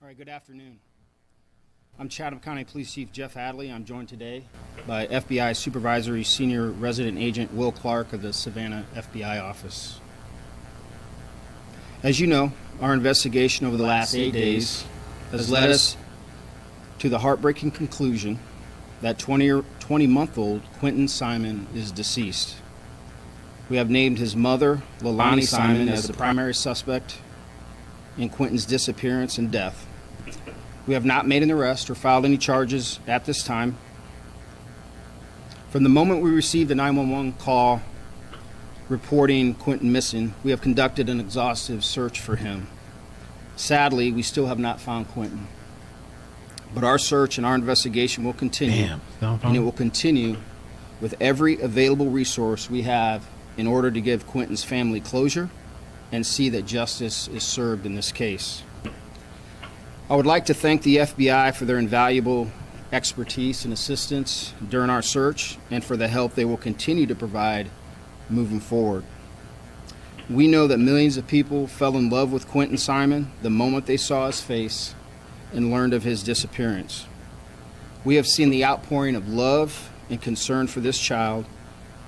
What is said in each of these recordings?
All right, good afternoon. I'm Chatham County Police Chief Jeff Hadley. I'm joined today by FBI Supervisory Senior Resident Agent Will Clark of the Savannah FBI office. As you know, our investigation over the last 8 days has led us to the heartbreaking conclusion that 20-month-old Quinton Simone is deceased. We have named his mother, Leilani Simone, as the primary suspect in Quinton's disappearance and death. We have not made an arrest or filed any charges at this time. From the moment we received a 911 call reporting Quinton missing, we have conducted an exhaustive search for him. Sadly, we still have not found Quinton. But our search and our investigation will continue, and it will continue with every available resource we have in order to give Quinton's family closure and see that justice is served in this case. I would like to thank the FBI for their invaluable expertise and assistance during our search and for the help they will continue to provide moving forward. We know that millions of people fell in love with Quinton Simone the moment they saw his face and learned of his disappearance. We have seen the outpouring of love and concern for this child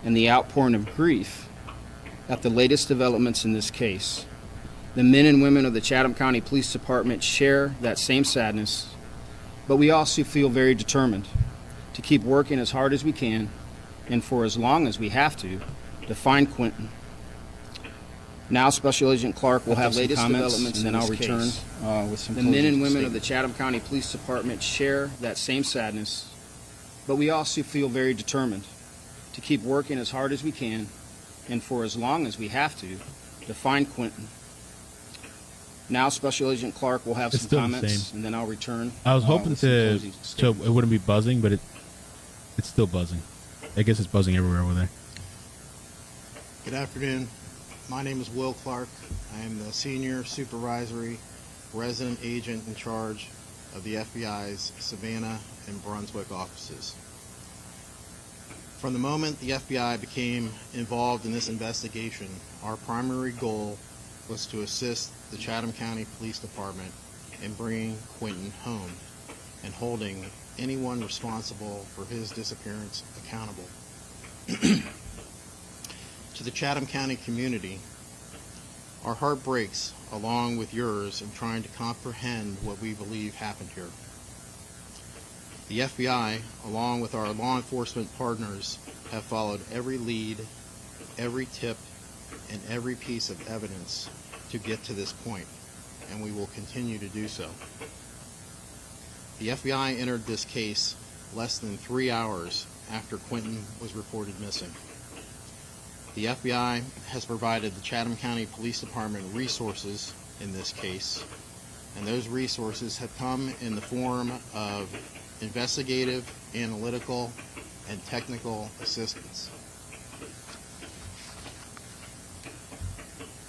and the outpouring of grief at the latest developments in this case. The men and women of the Chatham County Police Department share that same sadness, but we also feel very determined to keep working as hard as we can and for as long as we have to find Quinton. Now Special Agent Clark will have some comments, and then I'll return with some. The men and women of the Chatham County Police Department share that same sadness, but we also feel very determined to keep working as hard as we can and for as long as we have to find Quinton. Now Special Agent Clark will have some comments, and then I'll return. I was hoping so it wouldn't be buzzing, but it's still buzzing. I guess it's buzzing everywhere over there. Good afternoon. My name is Will Clark. I am the Senior Supervisory Resident Agent in charge of the FBI's Savannah and Brunswick offices. From the moment the FBI became involved in this investigation, our primary goal was to assist the Chatham County Police Department in bringing Quinton home and holding anyone responsible for his disappearance accountable. To the Chatham County community, our heart breaks along with yours in trying to comprehend what we believe happened here. The FBI, along with our law enforcement partners, have followed every lead, every tip, and every piece of evidence to get to this point, and we will continue to do so. The FBI entered this case less than 3 hours after Quinton was reported missing. The FBI has provided the Chatham County Police Department resources in this case, and those resources have come in the form of investigative, analytical, and technical assistance.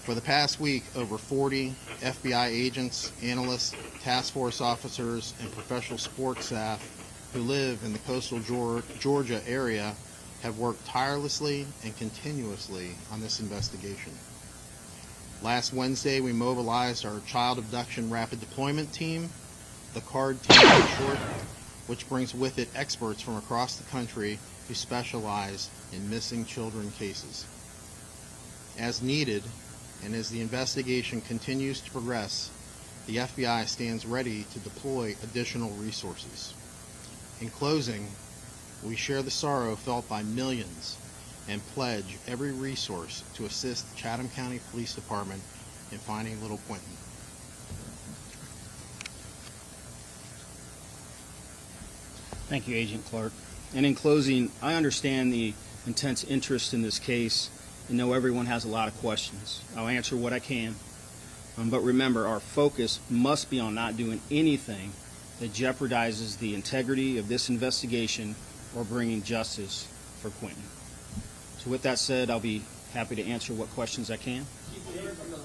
For the past week, over 40 FBI agents, analysts, task force officers, and professional sports staff who live in the coastal Georgia area have worked tirelessly and continuously on this investigation. Last Wednesday, we mobilized our Child Abduction Rapid Deployment Team, the CARD team in short, which brings with it experts from across the country who specialize in missing children cases. As needed, and as the investigation continues to progress, the FBI stands ready to deploy additional resources. In closing, we share the sorrow felt by millions and pledge every resource to assist the Chatham County Police Department in finding little Quinton. Thank you, Agent Clark. And in closing, I understand the intense interest in this case and know everyone has a lot of questions. I'll answer what I can. But remember, our focus must be on not doing anything that jeopardizes the integrity of this investigation or bringing justice for Quinton. So with that said, I'll be happy to answer what questions I can. Did you hear from the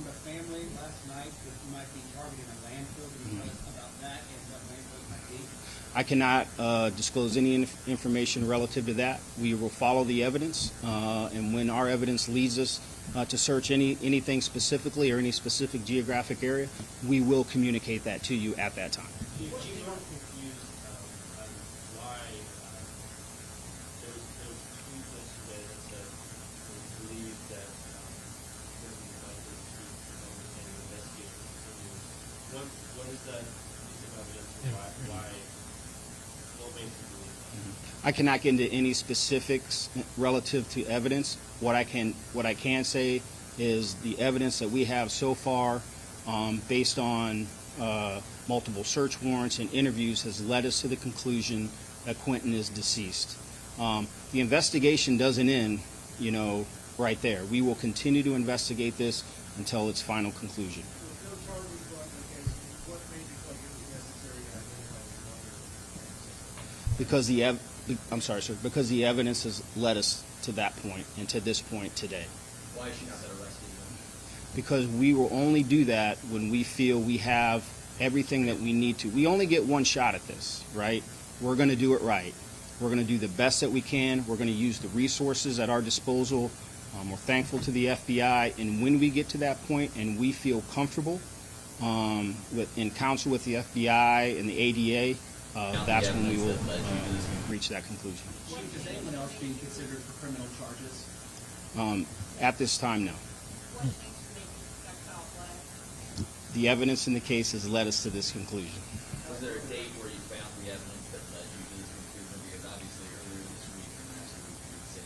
family last night that you might be targeting a landfill. Can you tell us about that and what landfill it might be? I cannot disclose any information relative to that. We will follow the evidence, and when our evidence leads us to search anything specifically or any specific geographic area, we will communicate that to you at that time. You weren't confused on why there was tweet yesterday that said it was believed that Quinton might be understanding the investigation continues. What is that piece of evidence? Why? What makes you believe that? I cannot get into any specifics relative to evidence. What I can say is the evidence that we have so far, based on multiple search warrants and interviews, has led us to the conclusion that Quinton is deceased. The investigation doesn't end, right there. We will continue to investigate this until its final conclusion. With no charges brought in the case, what made you think it was necessary to identify the mother? Because the evidence has led us to that point and to this point today. Why is she not arrested then? Because we will only do that when we feel we have everything that we need to. We only get one shot at this, right? We're going to do it right. We're going to do the best that we can. We're going to use the resources at our disposal. We're thankful to the FBI, and when we get to that point and we feel comfortable in counsel with the FBI and the ADA, that's when we will reach that conclusion. Chief, is anyone else being considered for criminal charges? At this time, no. The evidence in the case has led us to this conclusion. Was there a date where you found the evidence that led you to this conclusion? Because obviously earlier this week and last week you said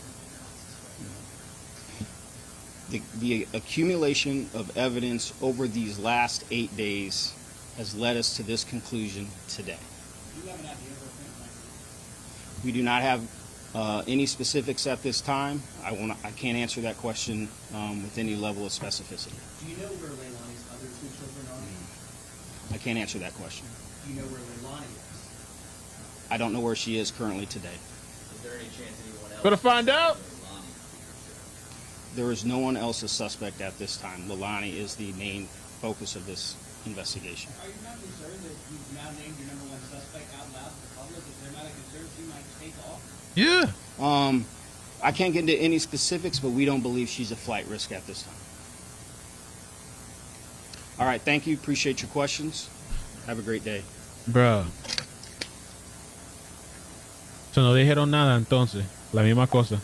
The accumulation of evidence over these last 8 days has led us to this conclusion today. Do you have an idea of what Quinton might be? We do not have any specifics at this time. I can't answer that question with any level of specificity. Do you know where Leilani's other two children are? I can't answer that question. Do you know where Leilani is? I don't know where she is currently today. is there any chance anyone else? Gonna find out. There is no one else a suspect at this time. Leilani is the main focus of this investigation. Are you not concerned that you've now named your number one suspect out loud to the public? Is there not a concern she might take off? Yeah. I can't get into any specifics, but we don't believe she's a flight risk at this time. All right, thank you. Appreciate your questions. Have a great day. Bro. So no dijeron nada entonces. La misma cosa.